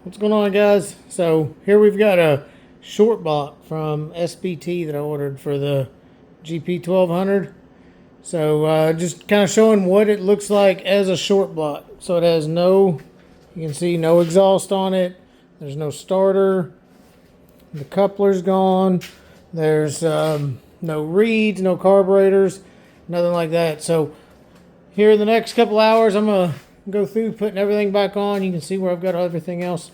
What's going on, guys? So here we've got a short block from SBT that I ordered for the GP1200. So just kind of showing what it looks like as a short block. So it has you can see no exhaust on it. There's no starter. The coupler's gone. There's no reeds, no carburetors, nothing like that. So here in the next couple hours, I'm going to go through putting everything back on. You can see where I've got everything else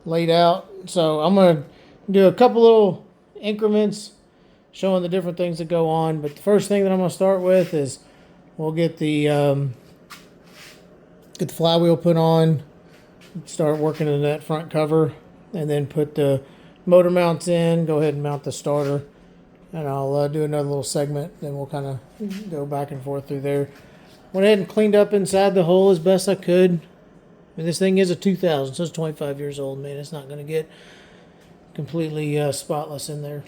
laid out. So I'm going to do a couple little increments showing the different things that go on. But the first thing that I'm going to start with is we'll get the flywheel put on, start working on that front cover, and then put the motor mounts in, go ahead and mount the starter. And I'll do another little segment, then we'll kind of go back and forth through there. Went ahead and cleaned up inside the hole as best I could. I mean, this thing is a 2000, so it's 25 years old, man. It's not going to get completely spotless in there.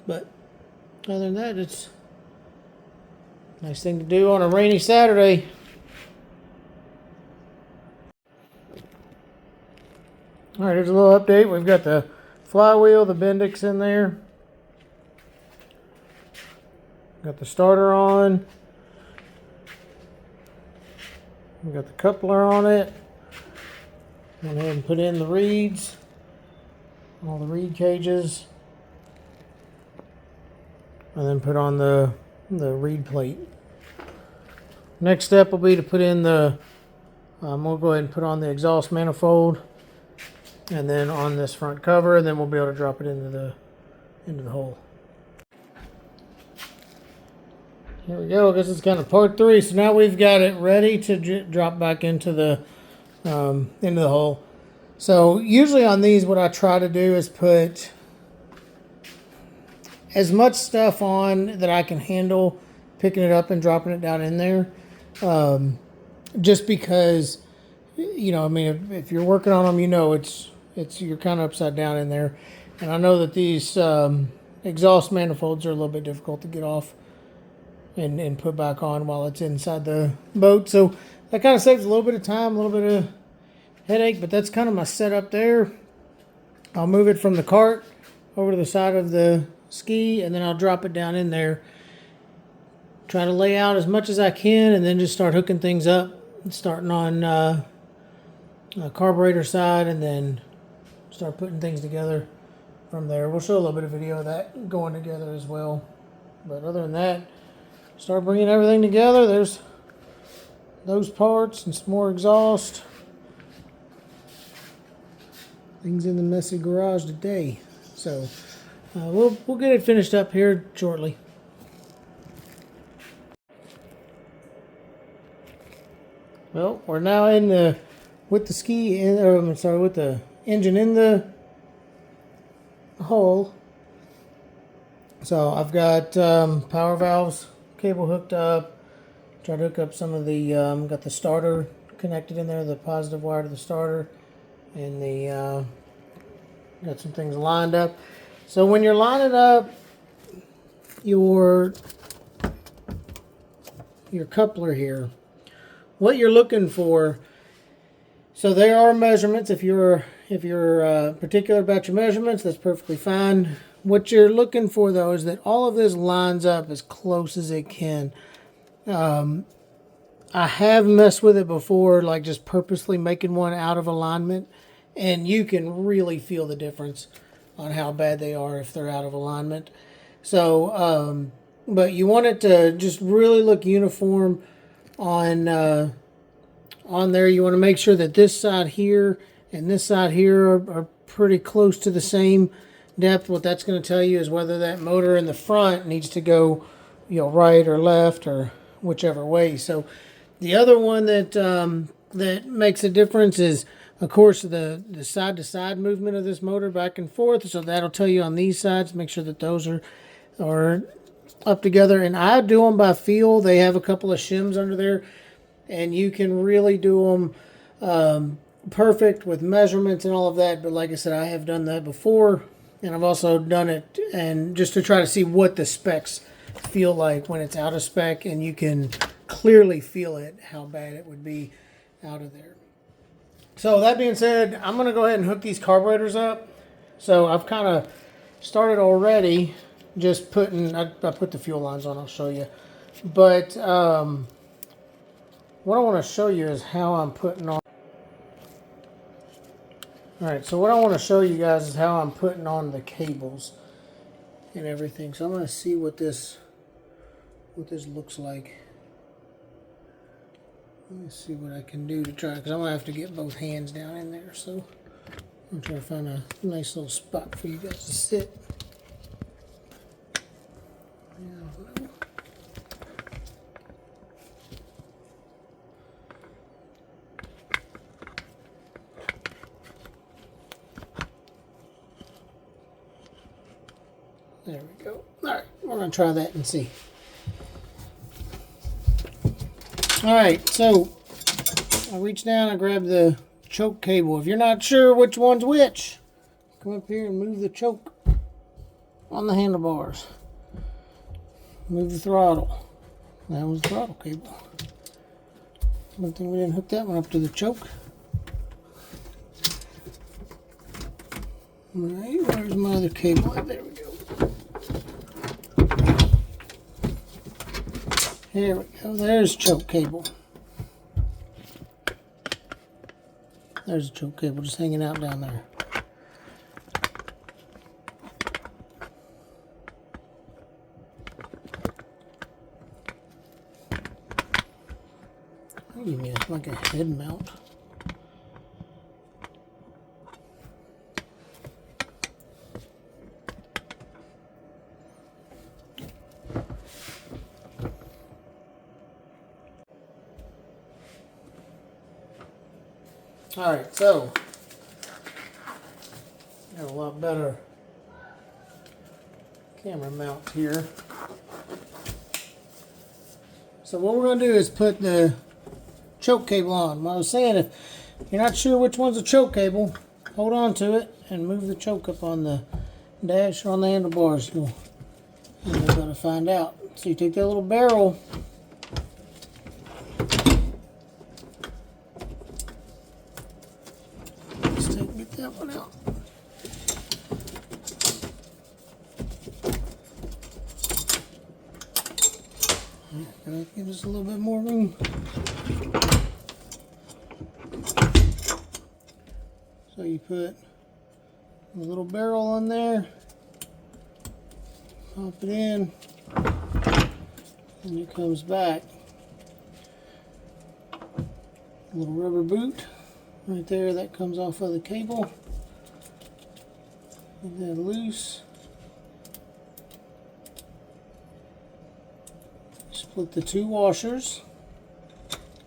But other than that, it's a nice thing to do on a rainy Saturday. All right, here's a little update. We've got the flywheel, the Bendix in there. Got the starter on. We got the coupler on it. Went ahead and put in the reeds, all the reed cages, and then put on the reed plate. Next step will be to put in we'll go ahead and put on the exhaust manifold, and then on this front cover, and then we'll be able to drop it into the hole. Here we go. I guess it's kind of part 3. So now we've got it ready to drop back into the hole. So usually on these, what I try to do is put as much stuff on that I can handle, picking it up and dropping it down in there. Just because, you know, I mean, if you're working on them, you know, you're kind of upside down in there. And I know that these exhaust manifolds are a little bit difficult to get off and put back on while it's inside the boat. So that kind of saves a little bit of time, a little bit of headache, but that's kind of my setup there. I'll move it from the cart over to the side of the ski, and then I'll drop it down in there. Try to lay out as much as I can, and then just start hooking things up, starting on a carburetor side, and then start putting things together from there. We'll show a little bit of video of that going together as well. But other than that, start bringing everything together. There's those parts and some more exhaust. Things in the messy garage today. So we'll get it finished up here shortly. Well, we're now with the engine in the hole. So I've got power valves, cable hooked up. Try to hook up some of the got the starter connected in there, the positive wire to the starter, and got some things lined up. So when you're lining up your coupler here, what you're looking for, so there are measurements. If you're particular about your measurements, that's perfectly fine. What you're looking for, though, is that all of this lines up as close as it can. I have messed with it before, like just purposely making one out of alignment, and you can really feel the difference on how bad they are if they're out of alignment. So, but you want it to just really look uniform on there. You want to make sure that this side here and this side here are pretty close to the same depth. What that's going to tell you is whether that motor in the front needs to go, you know, right or left or whichever way. So the other one that makes a difference is, of course, the side-to-side movement of this motor back and forth. So that'll tell you on these sides, make sure that those are up together. And I do them by feel. They have a couple of shims under there, and you can really do them perfect with measurements and all of that. But like I said, I have done that before, and I've also done it and just to try to see what the specs feel like when it's out of spec, and you can clearly feel it, how bad it would be out of there. So that being said, I'm going to go ahead and hook these carburetors up. So I've kind of started already just putting, I put the fuel lines on, I'll show you. But what I want to show you is how I'm putting on. Alright, so what I want to show you guys is how I'm putting on the cables and everything. So I'm going to see what this looks like. Let me see what I can do to try, because I'm going to have to get both hands down in there. So I'm trying to find a nice little spot for you guys to sit. There we go. Alright, we're going to try that and see. Alright, so I reach down, I grab the choke cable. If you're not sure which one's which, come up here and move the choke on the handlebars. Move the throttle. That was the throttle cable. One thing, we didn't hook that one up to the choke. Alright, where's my other cable? There we go. There we go. There's choke cable. There's a choke cable just hanging out down there. You mean it's like a head mount? Alright, so got a lot better camera mount here. So what we're going to do is put the choke cable on. I was saying, if you're not sure which one's a choke cable, hold on to it and move the choke up on the dash or on the handlebars. You're going to find out. So you take that little barrel, get that one out. Give us a little bit more room. So you put a little barrel on there, pop it in, and it comes back. A little rubber boot right there that comes off of the cable. Get that loose. Split the two washers,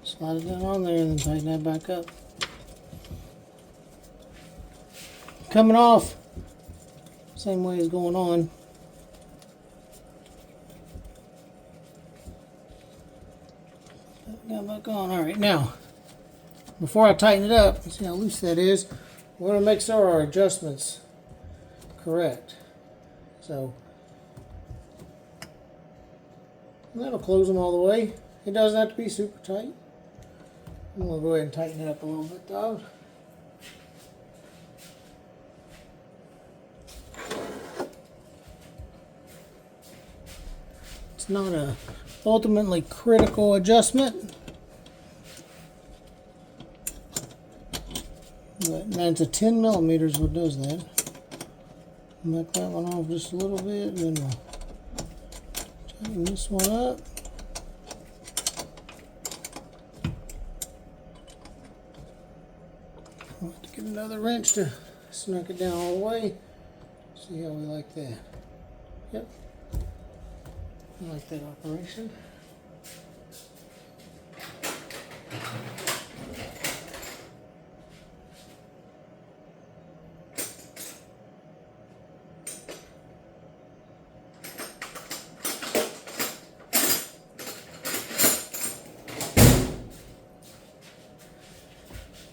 slide it down on there, and then tighten that back up. Coming off, same way as going on. Got back on. All right, now before I tighten it up, see how loose that is. We want to make sure our adjustments correct. So that'll close them all the way. It doesn't have to be super tight. I'm going to go ahead and tighten it up a little bit though. It's not a ultimately critical adjustment, but that's a 10 millimeters what does that. Knock that one off just a little bit, and then we'll tighten this one up. I'll have to get another wrench to snug it down all the way. See how we like that. Yep. I like that operation.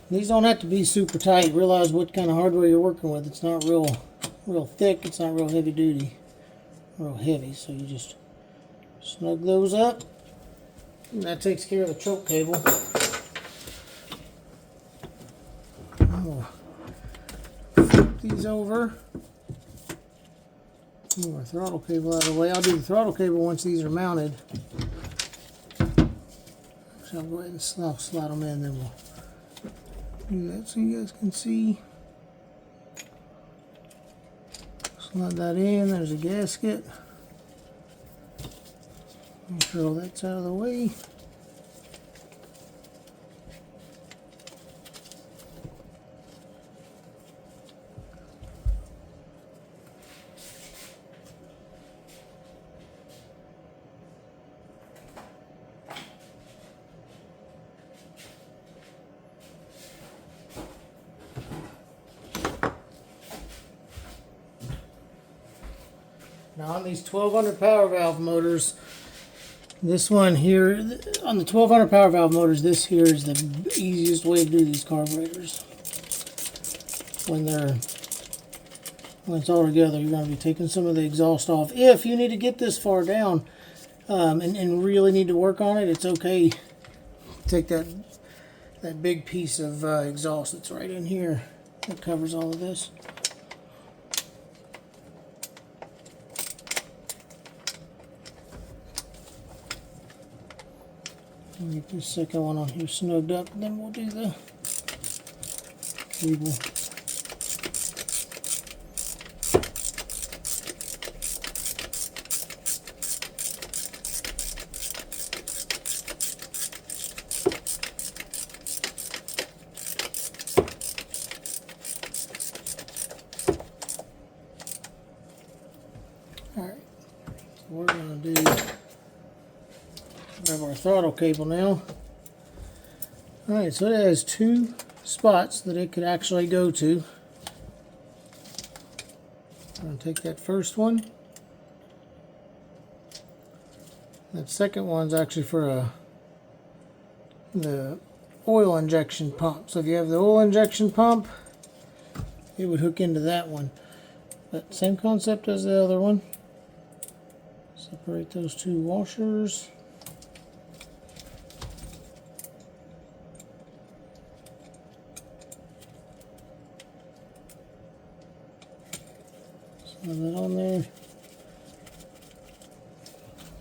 These don't have to be super tight. Realize what kind of hardware you're working with. It's not real thick. It's not real heavy duty. Real heavy. So you just snug those up. And that takes care of the choke cable. We'll flip these over. Move our throttle cable out of the way. I'll do the throttle cable once these are mounted. So I'll go ahead and slide them in, then we'll do that so you guys can see. Slide that in. There's a gasket. Make sure all that's out of the way. Now on these 1200 power valve motors, this one here, on the 1200 power valve motors, this here is the easiest way to do these carburetors. When it's all together, you're going to be taking some of the exhaust off. If you need to get this far down and really need to work on it, it's okay. Take that big piece of exhaust that's right in here that covers all of this. Get this second one on here snugged up, and then we'll do the cable. All right, so we're going to do. Grab our throttle cable now. Alright, so it has two spots that it could actually go to. I'm going to take that first one. That second one's actually for the oil injection pump. So if you have the oil injection pump, it would hook into that one. But same concept as the other one. Separate those two washers. Slide that on there.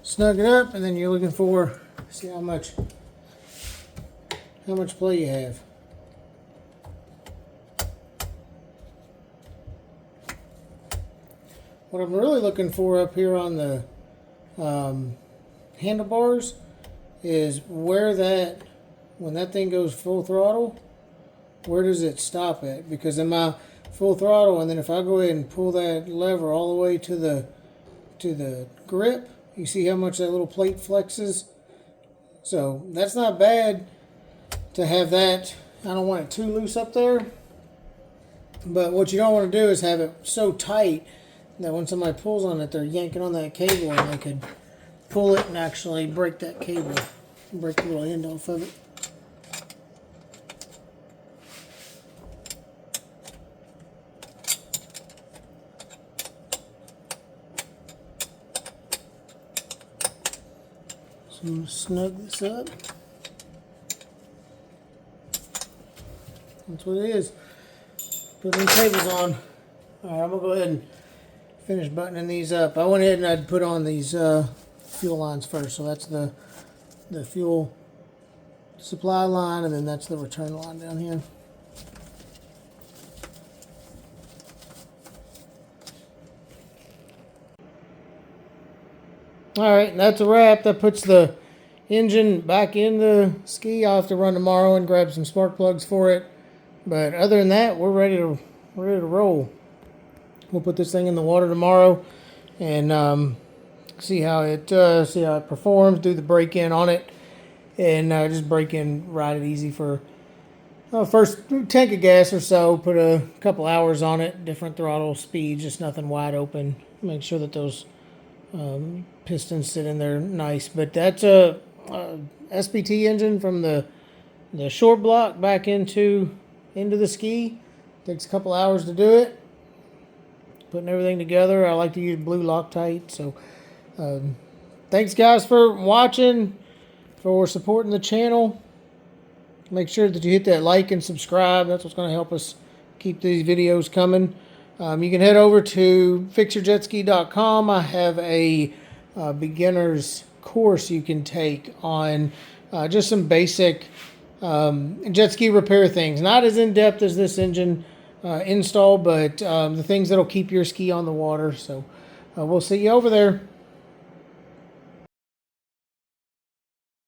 Snug it up, and then you're looking for, see how much play you have. What I'm really looking for up here on the handlebars is where when that thing goes full throttle, where does it stop at? Because in my full throttle, and then if I go ahead and pull that lever all the way to the grip, you see how much that little plate flexes? So that's not bad to have that. I don't want it too loose up there, but what you don't want to do is have it so tight that when somebody pulls on it, they're yanking on that cable and they could pull it and actually break that cable, break the little end off of it. So I'm going to snug this up. That's what it is. Put them cables on. Alright, I'm going to go ahead and finish buttoning these up. I went ahead and I'd put on these fuel lines first. So that's the fuel supply line, and then that's the return line down here. Alright, that's a wrap. That puts the engine back in the ski. I'll have to run tomorrow and grab some spark plugs for it. But other than that, we're ready to roll. We'll put this thing in the water tomorrow and see how it performs. Do the break in on it, and just break in, ride it easy for first tank of gas or so. Put a couple hours on it, different throttle speeds, just nothing wide open. Make sure that those pistons sit in there nice. But that's a SPT engine from the short block back into the ski. Takes a couple hours to do it. Putting everything together. I like to use blue Loctite. So thanks guys for watching, for supporting the channel. Make sure that you hit that like and subscribe. That's what's going to help us keep these videos coming. You can head over to fixyourjetski.com. I have a beginner's course you can take on just some basic jet ski repair things. Not as in-depth as this engine install, but the things that'll keep your ski on the water. So we'll see you over there.